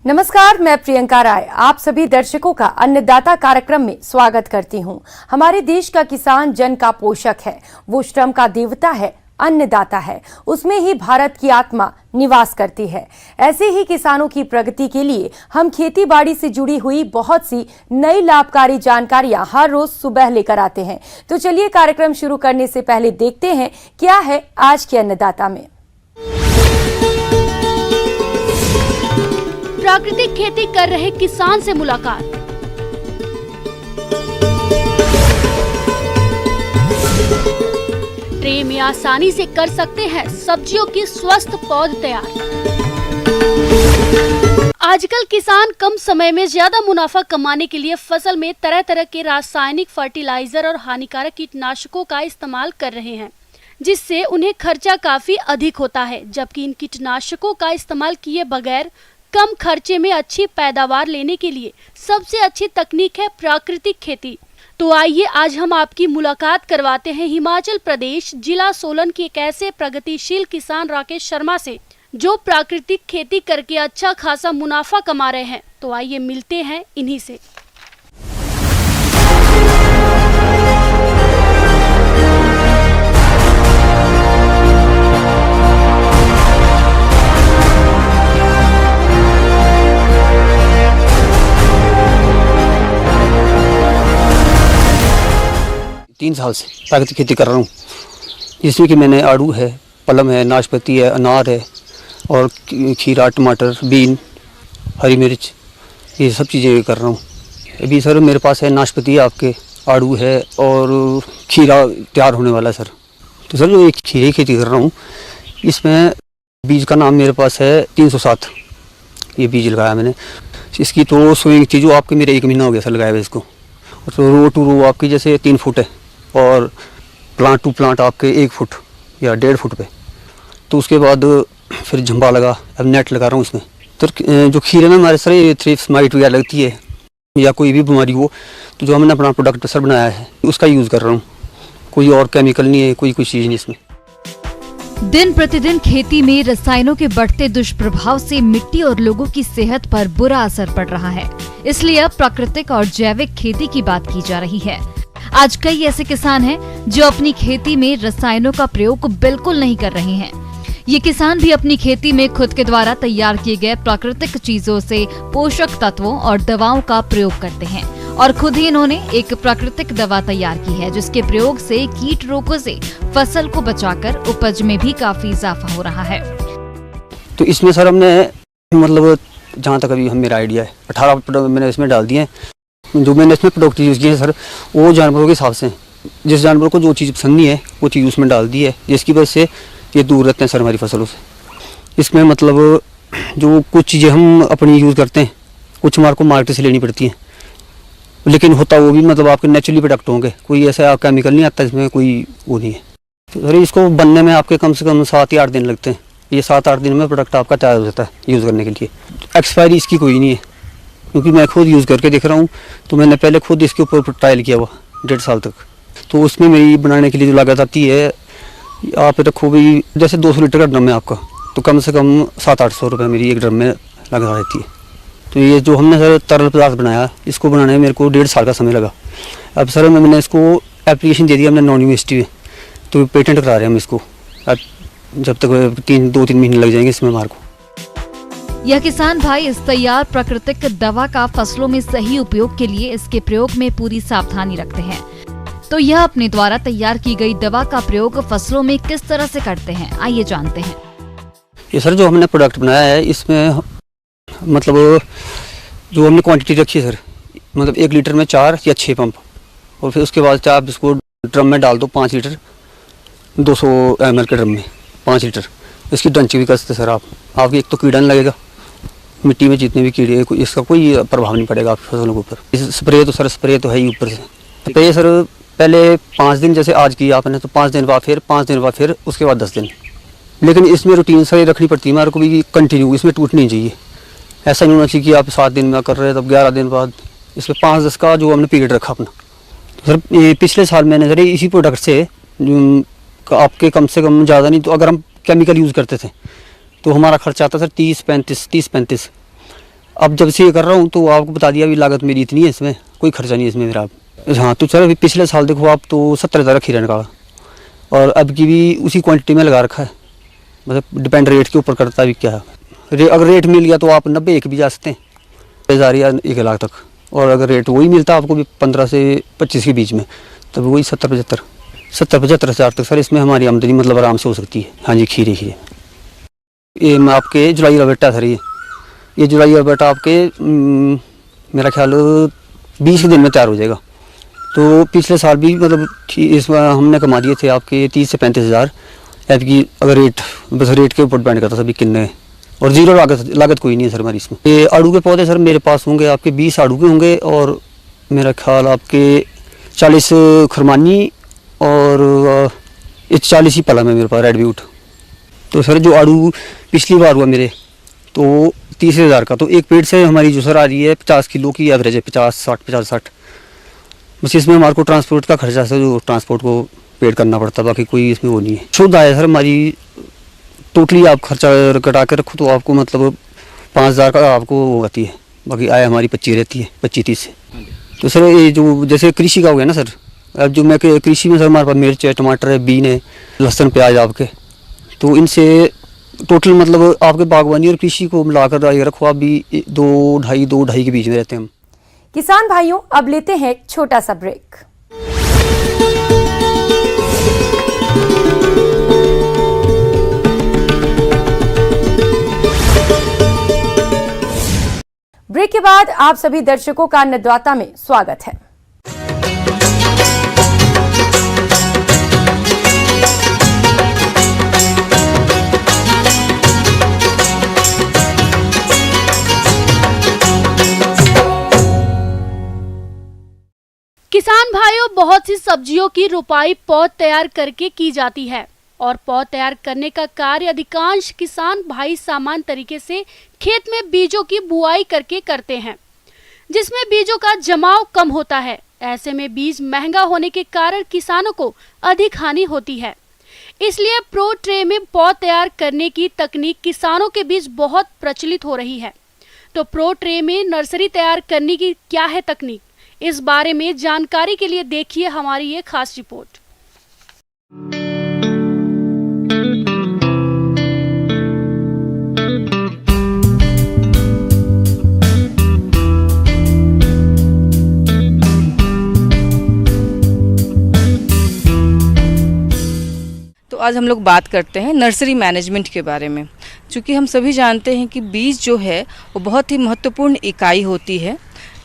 नमस्कार, मैं प्रियंका राय आप सभी दर्शकों का अन्नदाता कार्यक्रम में स्वागत करती हूं। हमारे देश का किसान जन का पोषक है, वो श्रम का देवता है, अन्नदाता है, उसमें ही भारत की आत्मा निवास करती है। ऐसे ही किसानों की प्रगति के लिए हम खेती बाड़ी से जुड़ी हुई बहुत सी नई लाभकारी जानकारियां हर रोज सुबह लेकर आते हैं। तो चलिए कार्यक्रम शुरू करने से पहले देखते हैं क्या है आज के अन्नदाता में। प्राकृतिक खेती कर रहे किसान से मुलाकात। ट्रे में आसानी से कर सकते हैं सब्जियों की स्वस्थ पौध तैयार। आजकल किसान कम समय में ज्यादा मुनाफा कमाने के लिए फसल में तरह तरह के रासायनिक फर्टिलाइजर और हानिकारक कीटनाशकों का इस्तेमाल कर रहे हैं, जिससे उन्हें खर्चा काफी अधिक होता है। जबकि इन कीटनाशकों का इस्तेमाल किए बगैर कम खर्चे में अच्छी पैदावार लेने के लिए सबसे अच्छी तकनीक है प्राकृतिक खेती। तो आइए आज हम आपकी मुलाकात करवाते हैं हिमाचल प्रदेश जिला सोलन के एक ऐसे प्रगतिशील किसान राकेश शर्मा से, जो प्राकृतिक खेती करके अच्छा खासा मुनाफा कमा रहे हैं। तो आइए मिलते हैं इन्हीं से। 3 साल से प्राकृतिक खेती कर रहा हूँ, जिसमें कि मैंने आड़ू है, पलम है, नाशपाती है, अनार है और खीरा, टमाटर, बीन, हरी मिर्च, ये सब चीज़ें कर रहा हूँ। अभी सर मेरे पास है नाशपाती, आपके आड़ू है और खीरा तैयार होने वाला है सर। तो सर जो एक खीरे की खेती कर रहा हूँ, इसमें बीज का नाम मेरे पास है 307। ये बीज लगाया मैंने। इसकी तो सोइंग थी जो आपके मेरे 1 महीना हो गया सर लगाए हुए इसको। और तो रो टू रो आपकी जैसे 3 फुट है और प्लांट टू प्लांट आपके 1 फुट या 1.5 फुट पे। तो उसके बाद फिर झंबा लगा, अब नेट लगा रहा हूँ इसमें। तो जो खीरे में हमारे सर ये थ्रिप्स माइट वगैरह लगती है या कोई भी बीमारी हो, तो जो हमने अपना प्रोडक्ट सर बनाया है उसका यूज़ कर रहा हूँ। कोई और केमिकल नहीं है, कोई चीज़ नहीं इसमें। दिन प्रतिदिन खेती में रसायनों के बढ़ते दुष्प्रभाव से मिट्टी और लोगों की सेहत पर बुरा असर पड़ रहा है। इसलिए अब प्राकृतिक और जैविक खेती की बात की जा रही है। आज कई ऐसे किसान हैं जो अपनी खेती में रसायनों का प्रयोग बिल्कुल नहीं कर रहे हैं। ये किसान भी अपनी खेती में खुद के द्वारा तैयार किए गए प्राकृतिक चीजों से पोषक तत्वों और दवाओं का प्रयोग करते हैं और खुद ही इन्होंने एक प्राकृतिक दवा तैयार की है, जिसके प्रयोग से कीट रोगों से फसल को बचाकर उपज में भी काफी इजाफा हो रहा है। तो इसमें सर हमने मतलब जहाँ तक अभी मेरा आइडिया है 18 प्रोडक्ट मैंने इसमें डाल दिए हैं। जो मैंने इसमें प्रोडक्ट यूज़ किए हैं सर, वो जानवरों के हिसाब से। जिस जानवर को जो चीज़ पसंद नहीं है वो चीज़ उसमें डाल दी है, जिसकी वजह से ये दूर रहते हैं सर हमारी फसलों से। इसमें मतलब जो कुछ चीज़ें हम अपनी यूज़ करते हैं, कुछ हमारे को मार्केट से लेनी पड़ती हैं, लेकिन होता वो भी मतलब आपके नेचुरली प्रोडक्ट होंगे, कोई ऐसा केमिकल नहीं आता इसमें, कोई वो नहीं है। तो सर इसको बनने में आपके कम से कम 7 या 8 दिन लगते हैं। ये 7-8 दिन में प्रोडक्ट आपका तैयार हो जाता है यूज़ करने के लिए। एक्सपायरी इसकी कोई नहीं है, क्योंकि मैं खुद यूज़ करके देख रहा हूँ। तो मैंने पहले खुद इसके ऊपर ट्रायल किया हुआ 1.5 साल तक। तो उसमें मेरी बनाने के लिए जो लागत आती है, आप रखो भी जैसे 200 लीटर का ड्रम है आपका, तो कम से कम 700-800 रुपये मेरी एक ड्रम में लागत आ जाती है। तो ये जो हमने सर तरल पदार्थ बनाया, इसको बनाने में मेरे को 1.5 साल का समय लगा। अब सर मैंने इसको एप्लीकेशन दे दिया हमने नॉन यूनिवर्सिटी में, तो पेटेंट करा रहे हैं हम इसको। अब जब तक 2-3 महीने लग जाएंगे इसमें हमारे को। यह किसान भाई इस तैयार प्राकृतिक दवा का फसलों में सही उपयोग के लिए इसके प्रयोग में पूरी सावधानी रखते हैं। तो यह अपने द्वारा तैयार की गई दवा का प्रयोग फसलों में किस तरह से करते हैं, आइए जानते हैं। ये सर जो हमने प्रोडक्ट बनाया है, इसमें मतलब जो हमने क्वांटिटी रखी है सर, मतलब 1 लीटर में 4 या 6 पंप। और फिर उसके बाद आप इसको ड्रम में डाल दो 5 लीटर, 200 ml के ड्रम में 5 लीटर। इसकी डंची भी कसते सर आपकी एक तो कीड़ा नहीं लगेगा, मिट्टी में जितने भी कीड़े, इसका कोई प्रभाव नहीं पड़ेगा आपकी फसलों के ऊपर। इस स्प्रे तो सर स्प्रे तो है ही ऊपर से। स्प्रे सर पहले 5 दिन जैसे आज किया आपने, तो 5 दिन बाद फिर 5 दिन बाद फिर उसके बाद 10 दिन। लेकिन इसमें रूटीन सर रखनी पड़ती है हमारे को भी कंटिन्यू, इसमें टूट नहीं चाहिए। ऐसा नहीं होना चाहिए कि आप 7 दिन में कर रहे हैं तब 11 दिन बाद। इसमें 5-10 का जो हमने पीरियड रखा अपना। सर ये पिछले साल मैंने सर इसी प्रोडक्ट से आपके कम से कम ज़्यादा नहीं, तो अगर हम केमिकल यूज़ करते थे तो हमारा खर्चा आता सर 30-35। अब जब से ये कर रहा हूँ तो आपको बता दिया, अभी लागत मेरी इतनी है, इसमें कोई खर्चा नहीं है इसमें मेरा। हाँ तो सर अभी पिछले साल देखो आप तो 70,000 खीरा निकाला, और अब की भी उसी क्वांटिटी में लगा रखा है। मतलब डिपेंड रेट के ऊपर करता है भी क्या है। अगर रेट मिल गया तो आप 90 एक भी जा सकते हैं, 10,000 या 1 लाख तक। और अगर रेट वही मिलता आपको भी 15 से 25 के बीच में, तब वही 70-75 हज़ार तक सर इसमें हमारी आमदनी मतलब आराम से हो सकती है। हाँ जी, खीरे। ये मैं आपके जुलाई का बेटा सर, ये जुलाई का बेटा आपके मेरा ख्याल 20 के दिन में तैयार हो जाएगा। तो पिछले साल भी मतलब इस बार हमने कमा दिए थे आपके 30 से 35 हज़ार। ऐपकी अगर रेट के ऊपर डिपेंड करता सभी कितने, और जीरो लागत कोई नहीं है सर हमारी इसमें। ये आड़ू के पौधे सर मेरे पास होंगे आपके 20 आड़ू के होंगे, और मेरा ख्याल आपके 40 खरमानी और 40 ही पलम है मेरे पास रेड ब्यूट। तो सर जो आड़ू पिछली बार हुआ मेरे तो 30,000 का, तो एक पेड़ से हमारी जो सर आ रही है 50 किलो की एवरेज है, 50-60। बस इसमें हमारे को ट्रांसपोर्ट का खर्चा सर, जो ट्रांसपोर्ट को पेड करना पड़ता, बाकी कोई इसमें वो नहीं है। शुद्ध आय सर हमारी टोटली आप खर्चा कटा के रखो तो आपको मतलब 5,000 का आपको वो आती है, बाकी आय हमारी 25 रहती है, 25-30 से। तो सर ये जो जैसे कृषि का हो गया ना सर, अब जो मैं कृषि में सर हमारे पास मिर्च है, टमाटर है, बीन है, लहसुन, प्याज आपके, तो इनसे टोटल मतलब आपके बागवानी और कृषि को मिलाकर रखो आप भी 2-2.5 के बीच में रहते हैं हम। किसान भाइयों, अब लेते हैं एक छोटा सा ब्रेक। ब्रेक के बाद आप सभी दर्शकों का अन्नदाता में स्वागत है। किसान भाइयों, बहुत सी सब्जियों की रुपाई पौध तैयार करके की जाती है, और पौध तैयार करने का कार्य अधिकांश किसान भाई सामान्य तरीके से खेत में बीजों की बुआई करके करते हैं, जिसमें बीजों का जमाव कम होता है। ऐसे में बीज महंगा होने के कारण किसानों को अधिक हानि होती है। इसलिए प्रो ट्रे में पौध तैयार करने की तकनीक किसानों के बीच बहुत प्रचलित हो रही है। तो प्रो ट्रे में नर्सरी तैयार करने की क्या है तकनीक, इस बारे में जानकारी के लिए देखिए हमारी ये खास रिपोर्ट। तो आज हम लोग बात करते हैं नर्सरी मैनेजमेंट के बारे में। क्योंकि हम सभी जानते हैं कि बीज जो है वो बहुत ही महत्वपूर्ण इकाई होती है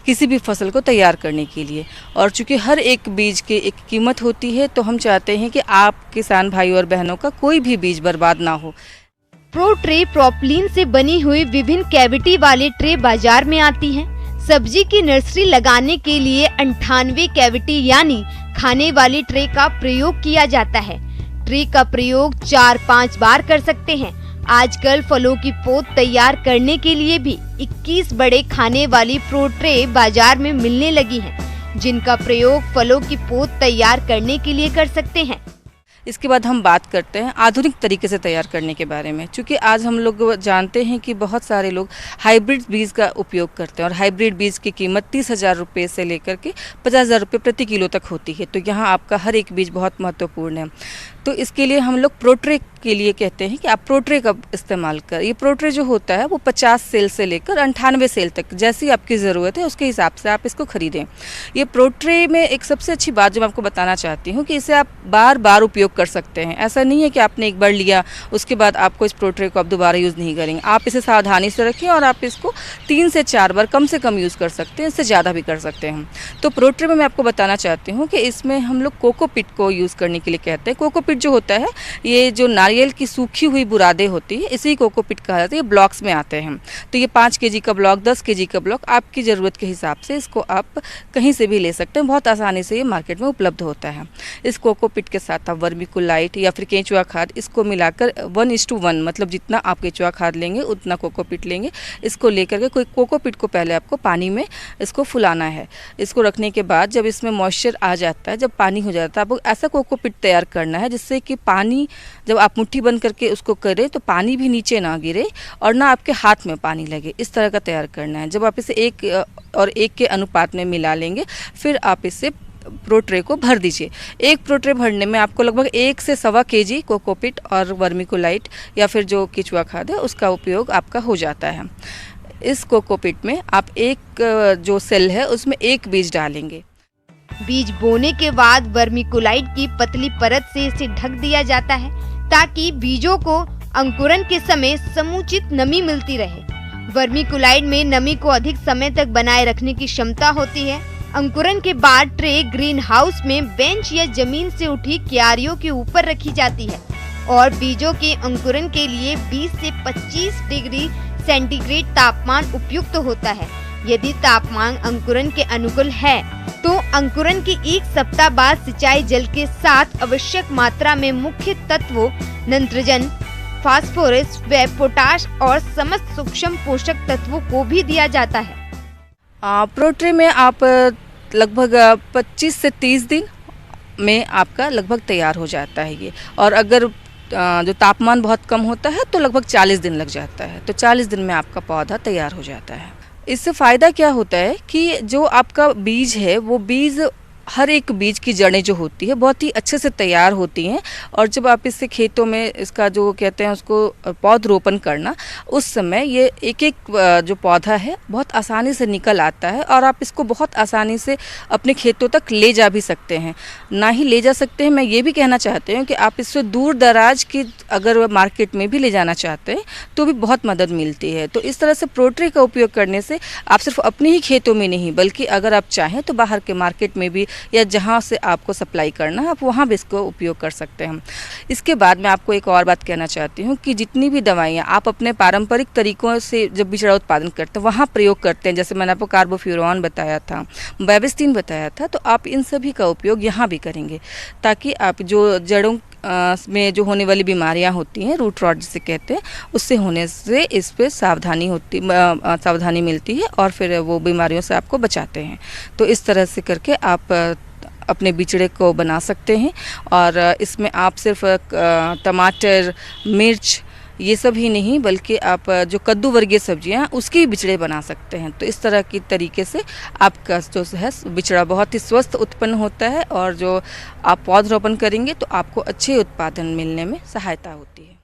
किसी भी फसल को तैयार करने के लिए, और चूंकि हर एक बीज की एक कीमत होती है, तो हम चाहते हैं कि आप किसान भाई और बहनों का कोई भी बीज बर्बाद ना हो। प्रो ट्रे प्रोपलीन से बनी हुई विभिन्न कैविटी वाले ट्रे बाजार में आती हैं। सब्जी की नर्सरी लगाने के लिए 98 कैविटी यानी खाने वाली ट्रे का प्रयोग किया जाता है। ट्रे का प्रयोग 4-5 बार कर सकते हैं। आजकल फलों की पौध तैयार करने के लिए भी 21 बड़े खाने वाली प्रो ट्रे बाजार में मिलने लगी हैं, जिनका प्रयोग फलों की पौध तैयार करने के लिए कर सकते हैं। इसके बाद हम बात करते हैं आधुनिक तरीके से तैयार करने के बारे में। क्योंकि आज हम लोग जानते हैं कि बहुत सारे लोग हाइब्रिड बीज का उपयोग करते हैं, और हाइब्रिड बीज की कीमत 30,000 रुपये से लेकर के 50,000 रुपये प्रति किलो तक होती है। तो यहाँ आपका हर एक बीज बहुत महत्वपूर्ण है। तो इसके लिए हम लोग प्रोट्रे के लिए कहते हैं कि आप प्रोट्रे का इस्तेमाल कर। ये प्रोट्रे जो होता है वो 50 सेल से लेकर 98 सेल तक, जैसी आपकी ज़रूरत है उसके हिसाब से आप इसको खरीदें। ये प्रोट्रे में एक सबसे अच्छी बात जो मैं आपको बताना चाहती हूँ कि इसे आप बार बार उपयोग कर सकते हैं। ऐसा नहीं है कि आपने एक बार लिया उसके बाद आपको इस प्रोट्रे को आप दोबारा यूज़ नहीं करेंगे। आप इसे सावधानी से रखें और आप इसको 3 से 4 बार कम से कम यूज़ कर सकते हैं, इससे ज़्यादा भी कर सकते हैं। तो प्रोट्रे में मैं आपको बताना चाहती हूँ कि इसमें हम लोग कोकोपीट को यूज़ करने के लिए कहते हैं। कोकोपीट जो होता है, ये जो नारियल की सूखी हुई बुरादें होती है, इसी कोकोपीट कहा जाता है। ये ब्लॉक्स में आते हैं। तो ये 5 केजी का ब्लॉक, 10 केजी का ब्लॉक, आपकी ज़रूरत के हिसाब से इसको आप कहीं से भी ले सकते हैं। बहुत आसानी से ये मार्केट में उपलब्ध होता है। इस कोकोपीट के साथ आप वर्मीकुलाइट या फिर केंचुआ खाद इसको मिलाकर 1:1 मतलब जितना आप केंचुआ खाद लेंगे उतना कोकोपीट लेंगे। इसको लेकर के कोई कोकोपीट को पहले आपको पानी में इसको फुलाना है। इसको रखने के बाद जब इसमें मॉइस्चर आ जाता है, जब पानी हो जाता है, आपको ऐसा कोकोपीट तैयार करना है जिससे जिससे कि पानी जब आप मुट्ठी बंद करके उसको करें तो पानी भी नीचे ना गिरे और ना आपके हाथ में पानी लगे, इस तरह का तैयार करना है। जब आप इसे 1 और 1 के अनुपात में मिला लेंगे, फिर आप इसे प्रो ट्रे को भर दीजिए। 1 प्रो ट्रे भरने में आपको लगभग 1 से 1.25 kg कोकोपीट और वर्मिकोलाइट या फिर जो केचुआ खाद है उसका उपयोग आपका हो जाता है। इस कोकोपीट में आप एक जो सेल है उसमें 1 बीज डालेंगे। बीज बोने के बाद वर्मिकुलाइट की पतली परत से इसे ढक दिया जाता है ताकि बीजों को अंकुरन के समय समुचित नमी मिलती रहे। वर्मिकुलाइट में नमी को अधिक समय तक बनाए रखने की क्षमता होती है। अंकुरन के बाद ट्रे ग्रीन हाउस में बेंच या जमीन से उठी क्यारियों के ऊपर रखी जाती है और बीजों के अंकुरन के लिए 20 से 25 डिग्री सेंटीग्रेड तापमान उपयुक्त होता है। यदि तापमान अंकुरन के अनुकूल है तो अंकुरन के 1 सप्ताह बाद सिंचाई जल के साथ आवश्यक मात्रा में मुख्य तत्वों नाइट्रोजन, फास्फोरस व पोटाश और समस्त सूक्ष्म पोषक तत्वों को भी दिया जाता है। प्रो ट्रे में आप लगभग 25 से 30 दिन में आपका लगभग तैयार हो जाता है ये, और अगर जो तापमान बहुत कम होता है तो लगभग 40 दिन लग जाता है। तो 40 दिन में आपका पौधा तैयार हो जाता है। इससे फ़ायदा क्या होता है कि जो आपका बीज है वो बीज, हर एक बीज की जड़ें जो होती है बहुत ही अच्छे से तैयार होती हैं, और जब आप इससे खेतों में इसका जो कहते हैं उसको पौधरोपण करना, उस समय ये एक जो पौधा है बहुत आसानी से निकल आता है और आप इसको बहुत आसानी से अपने खेतों तक ले जा भी सकते हैं। ना ही ले जा सकते हैं, मैं ये भी कहना चाहती हूँ कि आप इससे दूर दराज की अगर मार्केट में भी ले जाना चाहते हैं तो भी बहुत मदद मिलती है। तो इस तरह से प्रो ट्रे का उपयोग करने से आप सिर्फ अपने ही खेतों में नहीं बल्कि अगर आप चाहें तो बाहर के मार्केट में भी या जहाँ से आपको सप्लाई करना है आप वहाँ भी इसको उपयोग कर सकते हैं। इसके बाद मैं आपको एक और बात कहना चाहती हूँ कि जितनी भी दवाइयाँ आप अपने पारंपरिक तरीकों से जब बिचड़ा उत्पादन करते हैं वहाँ प्रयोग करते हैं, जैसे मैंने आपको कार्बोफ्यूरॉन बताया था, बेबिस्टिन बताया था, तो आप इन सभी का उपयोग यहाँ भी करेंगे ताकि आप जो जड़ों में जो होने वाली बीमारियां होती हैं, रूट रॉट जिसे कहते हैं, उससे होने से इस पे सावधानी मिलती है और फिर वो बीमारियों से आपको बचाते हैं। तो इस तरह से करके आप अपने बिचड़े को बना सकते हैं, और इसमें आप सिर्फ टमाटर, मिर्च ये सब ही नहीं बल्कि आप जो कद्दू वर्गीय सब्जियां उसके भी बिचड़े बना सकते हैं। तो इस तरह की तरीके से आपका जो है बिचड़ा बहुत ही स्वस्थ उत्पन्न होता है, और जो आप पौधरोपण करेंगे तो आपको अच्छे उत्पादन मिलने में सहायता होती है।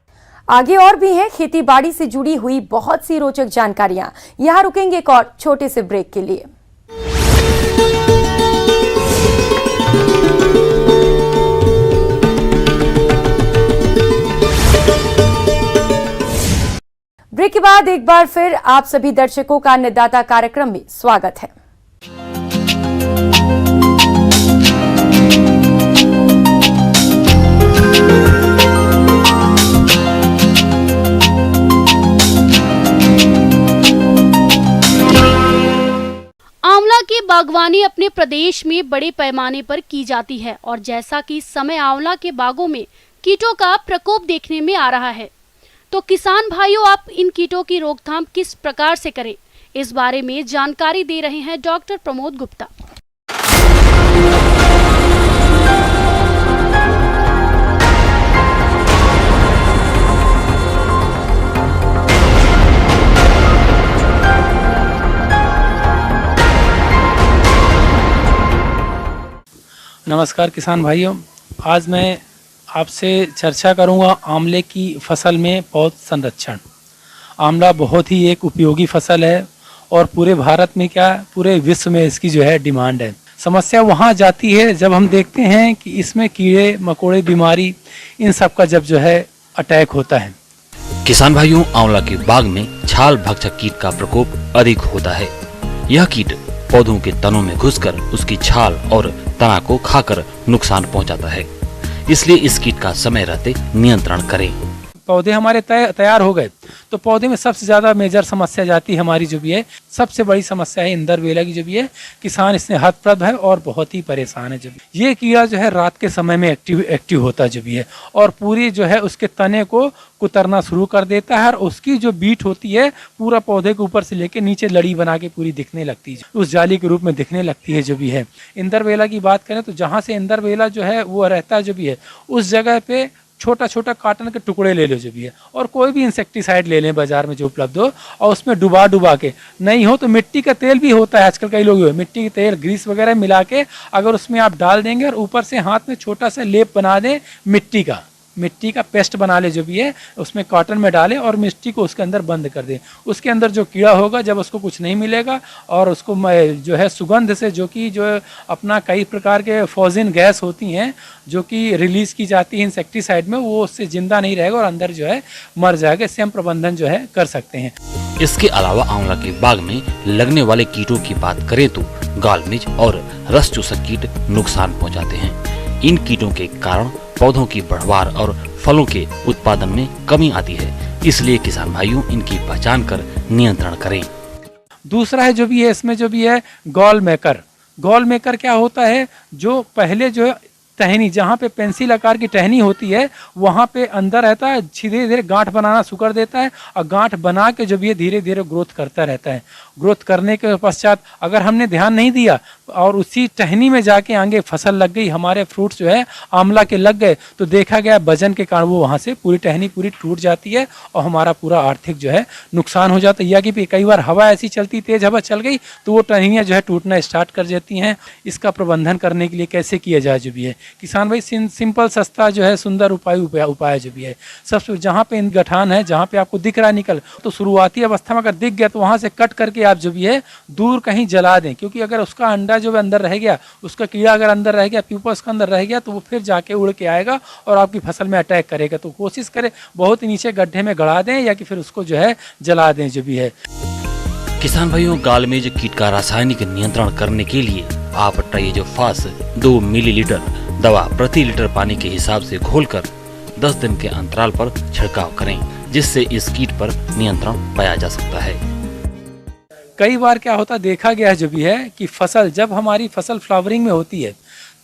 आगे और भी है खेती बाड़ी से जुड़ी हुई बहुत सी रोचक जानकारियां। यहाँ रुकेंगे एक और छोटे से ब्रेक के लिए। ब्रेक के बाद एक बार फिर आप सभी दर्शकों का अन्नदाता कार्यक्रम में स्वागत है। आंवला की बागवानी अपने प्रदेश में बड़े पैमाने पर की जाती है, और जैसा कि इस समय आंवला के बागों में कीटों का प्रकोप देखने में आ रहा है, तो किसान भाइयों आप इन कीटों की रोकथाम किस प्रकार से करें, इस बारे में जानकारी दे रहे हैं डॉक्टर प्रमोद गुप्ता। नमस्कार किसान भाइयों, आज मैं आपसे चर्चा करूंगा आंवले की फसल में पौध संरक्षण। आंवला बहुत ही एक उपयोगी फसल है और पूरे भारत में क्या पूरे विश्व में इसकी जो है डिमांड है। समस्या वहाँ जाती है जब हम देखते हैं कि इसमें कीड़े मकोड़े बीमारी इन सब का जब जो है अटैक होता है। किसान भाइयों, आंवला के बाग में छाल भक्षक कीट का प्रकोप अधिक होता है। यह कीट पौधों के तनों में घुसकर उसकी छाल और तना को खाकर नुकसान पहुंचाता है, इसलिए इस कीट का समय रहते नियंत्रण करें। पौधे हमारे तैयार हो गए तो पौधे में सबसे ज़्यादा मेजर समस्या जाती है हमारी जो भी है, सबसे बड़ी समस्या है इंदरबेला की जो भी है। किसान इससे हतप्रभ है और बहुत ही परेशान है। जब ये कीड़ा जो है रात के समय में एक्टिव होता जो भी है और पूरी जो है उसके तने को कुतरना शुरू कर देता है और उसकी जो बीट होती है पूरा पौधे के ऊपर से लेके नीचे लड़ी बना के पूरी दिखने लगती है, उस जाली के रूप में दिखने लगती है जो भी है। इंदरबेला की बात करें तो जहाँ से इंदरबेला जो है वो रहता है जो भी है उस जगह पे छोटा छोटा कॉटन के टुकड़े ले लो जो भी है और कोई भी इंसेक्टिसाइड ले लें बाजार में जो उपलब्ध हो और उसमें डुबा के, नहीं हो तो मिट्टी का तेल भी होता है आजकल, कई लोग मिट्टी के तेल ग्रीस वगैरह मिला के अगर उसमें आप डाल देंगे और ऊपर से हाथ में छोटा सा लेप बना दें मिट्टी का पेस्ट बना ले जो भी है उसमें कॉटन में डालें और मिट्टी को उसके अंदर बंद कर दें। उसके अंदर जो कीड़ा होगा जब उसको कुछ नहीं मिलेगा और उसको जो है सुगंध से जो कि जो अपना कई प्रकार के फॉजिन गैस होती हैं जो कि रिलीज की जाती है इंसेक्टिसाइड में, वो उससे जिंदा नहीं रहेगा और अंदर जो है मर जाएगा। इससे हम प्रबंधन जो है कर सकते हैं। इसके अलावा आंवला के बाग में लगने वाले कीटों की बात करें तो गालमिज और रस चूसक कीट नुकसान पहुंचाते हैं। इन कीटों के कारण पौधों की बढ़वार और फलों के उत्पादन में कमी आती है, इसलिए किसान भाइयों इनकी पहचान कर नियंत्रण करें। दूसरा है जो भी है इसमें जो भी है गॉल मेकर क्या होता है, जो पहले जो है टहनी जहाँ पे पेंसिल आकार की टहनी होती है वहाँ पे अंदर रहता है, धीरे धीरे गांठ बनाना शुरू कर देता है और गांठ बना के जो भी है धीरे धीरे ग्रोथ करता रहता है। ग्रोथ करने के पश्चात अगर हमने ध्यान नहीं दिया और उसी टहनी में जाके आगे फसल लग गई, हमारे फ्रूट्स जो है आंवला के लग गए तो देखा गया वजन के कारण वो वहाँ से पूरी टहनी पूरी टूट जाती है और हमारा पूरा आर्थिक जो है नुकसान हो जाता है। या कि कई बार हवा ऐसी चलती, तेज हवा चल गई तो वो टहनियाँ जो है टूटना स्टार्ट कर जाती हैं। इसका प्रबंधन करने के लिए कैसे किया जाए जो भी है किसान भाई, सिंपल सस्ता जो है सुंदर उपाय जो भी है, सबसे जहाँ पे गठान है जहाँ पे आपको दिख रहा है निकल, तो शुरुआती अवस्था में अगर दिख गया तो वहाँ से कट करके आप जो भी है दूर कहीं जला दें, क्योंकि अगर उसका अंडा जो अंदर रह गया, उसका कीड़ा अगर अंदर रह गया, प्यूपा उसका अंदर रह गया तो वो फिर जाके उड़ के आएगा और आपकी फसल में अटैक करेगा। तो कोशिश करें बहुत ही नीचे गड्ढे में गड़ा दें या कि फिर उसको जो है जला दें जो भी है। किसान भाइयों, गालमेज कीट का रासायनिक नियंत्रण करने के लिए आप ट्राइजोफास 2 मिलीलीटर दवा प्रति लीटर पानी के हिसाब से घोलकर 10 दिन के अंतराल पर छिड़काव करें, जिससे इस कीट पर नियंत्रण पाया जा सकता है। कई बार क्या होता देखा गया है जो भी है कि जब हमारी फसल फ्लावरिंग में होती है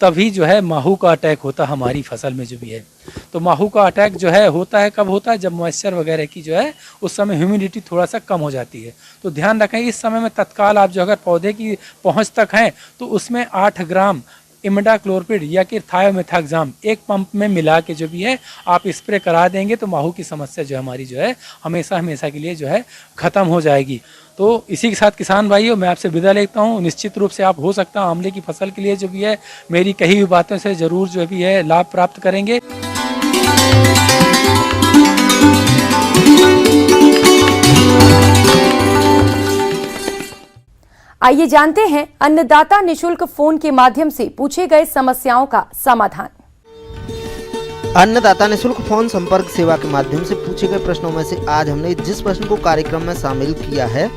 तभी जो है माहू का अटैक होता है हमारी फसल में जो भी है। तो माहू का अटैक जो है होता है कब होता है, जब मॉइस्चर वगैरह की जो है उस समय ह्यूमिडिटी थोड़ा सा कम हो जाती है। तो ध्यान रखें इस समय में तत्काल आप जो अगर पौधे की पहुंच तक हैं तो उसमें 8 ग्राम इमिडाक्लोरपिड या कि थायोमेथाक्साम एक पंप में मिला के जो भी है आप स्प्रे करा देंगे तो माहू की समस्या जो हमारी जो है हमेशा के लिए जो है ख़त्म हो जाएगी। तो इसी के साथ किसान भाइयों मैं आपसे विदा लेता हूँ। निश्चित रूप से आप हो सकता है आंवले की फसल के लिए जो भी है मेरी कही हुई बातों से ज़रूर जो भी है लाभ प्राप्त करेंगे। आइए जानते हैं अन्नदाता निशुल्क फोन के माध्यम से पूछे गए समस्याओं का समाधान। अन्नदाता निशुल्क फोन संपर्क सेवा के माध्यम से पूछे गए प्रश्नों में से आज हमने जिस प्रश्न को कार्यक्रम में शामिल किया है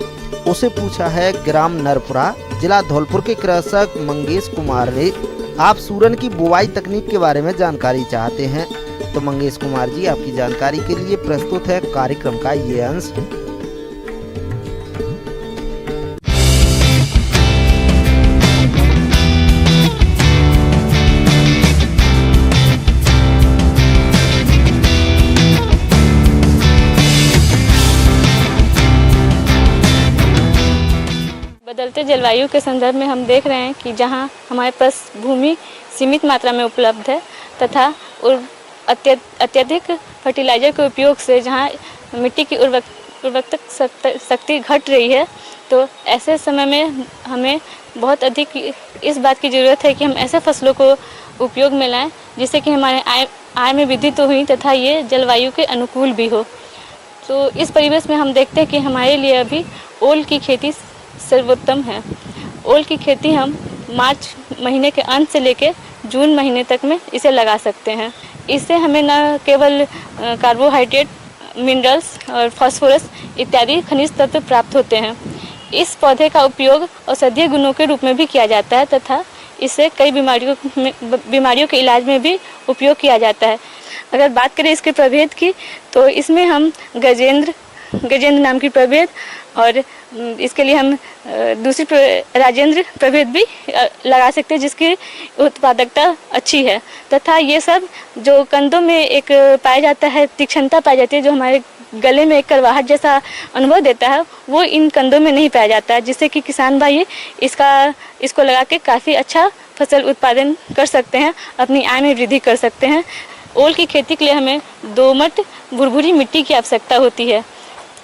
उसे पूछा है ग्राम नरपुरा, जिला धौलपुर के कृषक मंगेश कुमार ने। आप सूरन की बुवाई तकनीक के बारे में जानकारी चाहते हैं तो मंगेश कुमार जी आपकी जानकारी के लिए प्रस्तुत है कार्यक्रम का ये अंश। बदलते जलवायु के संदर्भ में हम देख रहे हैं कि जहां हमारे पास भूमि सीमित मात्रा में उपलब्ध है तथा अत्यधिक फर्टिलाइजर के उपयोग से जहां मिट्टी की उर्वरक शक्ति घट रही है, तो ऐसे समय में हमें बहुत अधिक इस बात की ज़रूरत है कि हम ऐसे फसलों को उपयोग में लाएं जिससे कि हमारे आय में वृद्धि तो हुई तथा ये जलवायु के अनुकूल भी हो। तो इस परिवेश में हम देखते हैं कि हमारे लिए अभी ओल की खेती सर्वोत्तम है। ओल की खेती हम मार्च महीने के अंत से लेकर जून महीने तक में इसे लगा सकते हैं। इससे हमें न केवल कार्बोहाइड्रेट, मिनरल्स और फास्फोरस इत्यादि खनिज तत्व प्राप्त होते हैं। इस पौधे का उपयोग औषधीय गुणों के रूप में भी किया जाता है तथा इसे कई बीमारियों के इलाज में भी उपयोग किया जाता है। अगर बात करें इसके प्रभेद की तो इसमें हम गजेंद्र नाम की प्रभेद और इसके लिए हम दूसरी राजेंद्र प्रभेद भी लगा सकते हैं जिसकी उत्पादकता अच्छी है। तथा ये सब जो कंदों में एक पाया जाता है, तीक्ष्णता पाई जाती है, जो हमारे गले में एक करवाहट जैसा अनुभव देता है, वो इन कंदों में नहीं पाया जाता है, जिससे कि किसान भाई इसको लगा के काफ़ी अच्छा फसल उत्पादन कर सकते हैं, अपनी आय में वृद्धि कर सकते हैं। ओल की खेती के लिए हमें दोमट भुरभुरी मिट्टी की आवश्यकता होती है।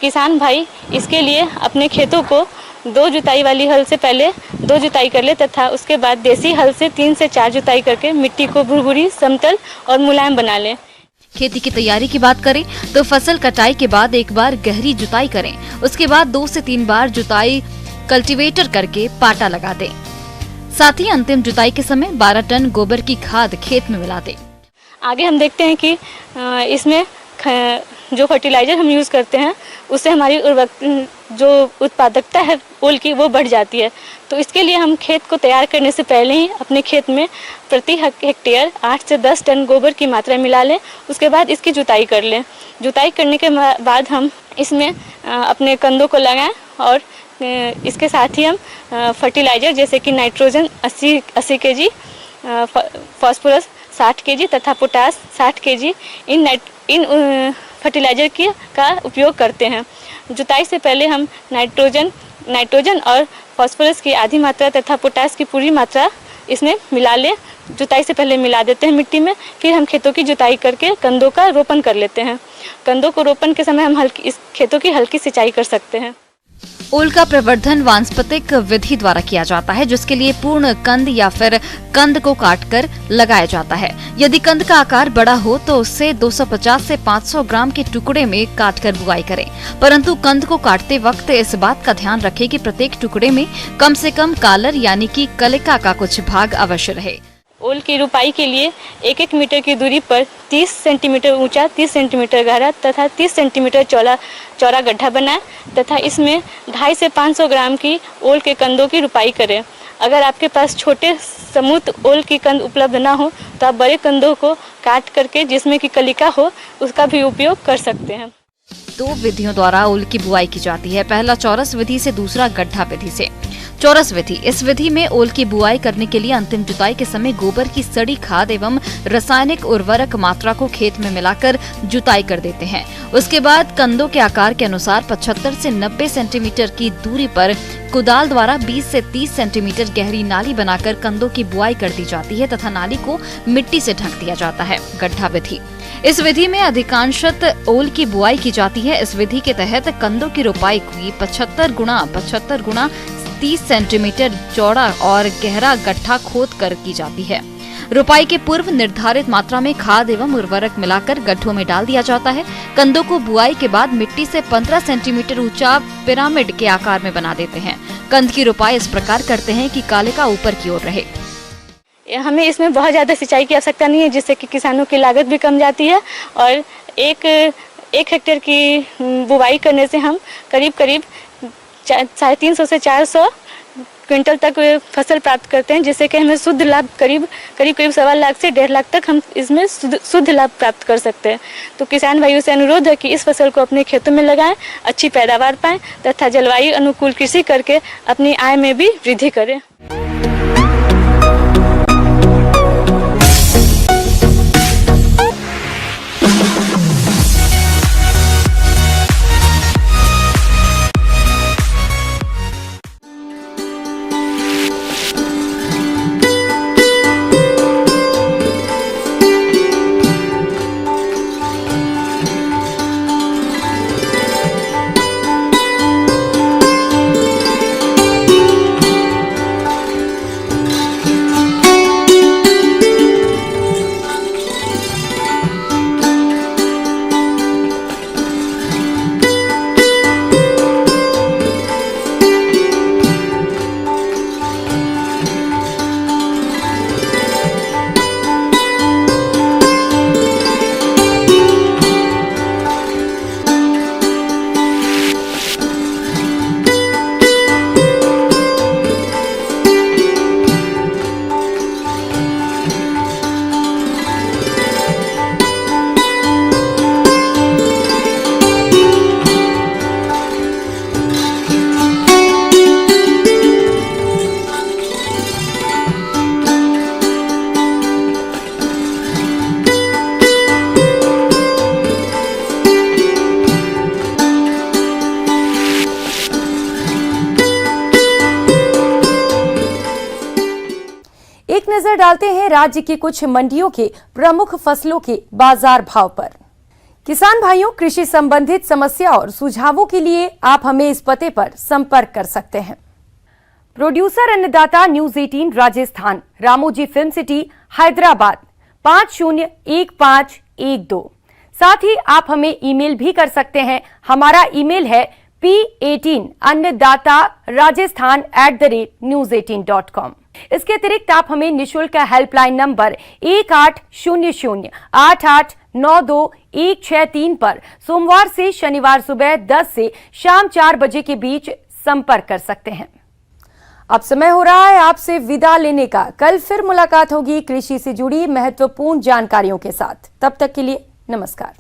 किसान भाई इसके लिए अपने खेतों को 2 जुताई वाली हल से पहले 2 जुताई कर ले तथा उसके बाद देसी हल से 3 से 4 जुताई करके मिट्टी को भुरभुरी, समतल और मुलायम बना लें। खेती की तैयारी की बात करें तो फसल कटाई के बाद एक बार गहरी जुताई करें, उसके बाद 2 से 3 बार जुताई कल्टीवेटर करके पाटा लगा दें। साथ ही अंतिम जुताई के समय 12 टन गोबर की खाद खेत में मिला दें। आगे हम देखते हैं कि इसमें जो फर्टिलाइज़र हम यूज़ करते हैं उससे हमारी जो उत्पादकता है ओल की वो बढ़ जाती है। तो इसके लिए हम खेत को तैयार करने से पहले ही अपने खेत में प्रति हेक्टेयर 8 से 10 टन गोबर की मात्रा मिला लें। उसके बाद इसकी जुताई कर लें। जुताई करने के बाद हम इसमें अपने कंदों को लगाएं और इसके साथ ही हम फर्टिलाइज़र जैसे कि नाइट्रोजन 80 kg, फास्फोरस 60 kg तथा पोटास 60 kg इन फर्टिलाइज़र का उपयोग करते हैं। जुताई से पहले हम नाइट्रोजन और फास्फोरस की आधी मात्रा तथा पोटास की पूरी मात्रा इसमें मिला लें। जुताई से पहले मिला देते हैं मिट्टी में, फिर हम खेतों की जुताई करके कंदों का रोपण कर लेते हैं। कंदों को रोपण के समय हम इस खेतों की हल्की सिंचाई कर सकते हैं। ओल का प्रवर्धन वानस्पतिक विधि द्वारा किया जाता है, जिसके लिए पूर्ण कंद या फिर कंद को काटकर लगाया जाता है। यदि कंद का आकार बड़ा हो तो उससे 250 से 500 ग्राम के टुकड़े में काटकर बुआई करें। परंतु कंद को काटते वक्त इस बात का ध्यान रखें कि प्रत्येक टुकड़े में कम से कम कालर यानी कि कलिका का कुछ भाग अवश्य रहे। ओल की रुपाई के लिए 1-1 मीटर की दूरी पर 30 सेंटीमीटर ऊंचा, 30 सेंटीमीटर गहरा तथा 30 सेंटीमीटर चौड़ा गड्ढा बनाएं तथा इसमें 250 से 500 ग्राम की ओल के कंदों की रुपाई करें। अगर आपके पास छोटे समूत ओल की कंद उपलब्ध ना हो तो आप बड़े कंदों को काट करके जिसमें कि कलिका हो उसका भी उपयोग कर सकते हैं। 2 विधियों द्वारा ओल की बुआई की जाती है। पहला चौरस विधि से, दूसरा गड्ढा विधि से। चौरस विधि, इस विधि में ओल की बुआई करने के लिए अंतिम जुताई के समय गोबर की सड़ी खाद एवं रासायनिक उर्वरक मात्रा को खेत में मिलाकर जुताई कर देते हैं। उसके बाद कंदों के आकार के अनुसार 75 से 90 सेंटीमीटर की दूरी पर कुदाल द्वारा 20 से 30 सेंटीमीटर गहरी नाली बनाकर कंदों की बुआई कर दी जाती है तथा नाली को मिट्टी से ढक दिया जाता है। गड्ढा विधि, इस विधि में अधिकांशत ओल की बुआई की जाती है। इस विधि के तहत कंदों की रोपाई की 75 गुणा 30 सेंटीमीटर चौड़ा और गहरा गड्ढा खोद कर की जाती है। रोपाई के पूर्व निर्धारित मात्रा में खाद एवं उर्वरक मिलाकर गड्ढों में डाल दिया जाता है। कंदों को बुआई के बाद मिट्टी से 15 सेंटीमीटर ऊंचा पिरामिड के आकार में बना देते हैं। कंद की रोपाई इस प्रकार करते हैं कि कालिका ऊपर की ओर रहे। हमें इसमें बहुत ज़्यादा सिंचाई की आवश्यकता नहीं है, जिससे कि किसानों की लागत भी कम जाती है और एक हेक्टेयर की बुवाई करने से हम करीब 350 से 400 क्विंटल तक फसल प्राप्त करते हैं, जिससे कि हमें शुद्ध लाभ करीब 1.25 लाख से 1.5 लाख तक हम इसमें शुद्ध लाभ प्राप्त कर सकते हैं। तो किसान भाइयों से अनुरोध है कि इस फसल को अपने खेतों में लगाएं, अच्छी पैदावार पाएं तथा जलवायु अनुकूल कृषि करके अपनी आय में भी वृद्धि करें। नजर डालते हैं राज्य की कुछ मंडियों के प्रमुख फसलों के बाजार भाव पर। किसान भाइयों, कृषि संबंधित समस्या और सुझावों के लिए आप हमें इस पते पर संपर्क कर सकते हैं। प्रोड्यूसर अन्नदाता news 18 Rajasthan, Ramoji film city, Hyderabad 501512। साथ ही आप हमें ईमेल भी कर सकते हैं। हमारा ईमेल है p18annadatarajasthan@news18.com। इसके अतिरिक्त आप हमें निःशुल्क हेल्पलाइन नंबर 1800-8892-163 पर सोमवार से शनिवार सुबह 10 से शाम 4 बजे के बीच संपर्क कर सकते हैं। अब समय हो रहा है आपसे विदा लेने का। कल फिर मुलाकात होगी कृषि से जुड़ी महत्वपूर्ण जानकारियों के साथ। तब तक के लिए नमस्कार।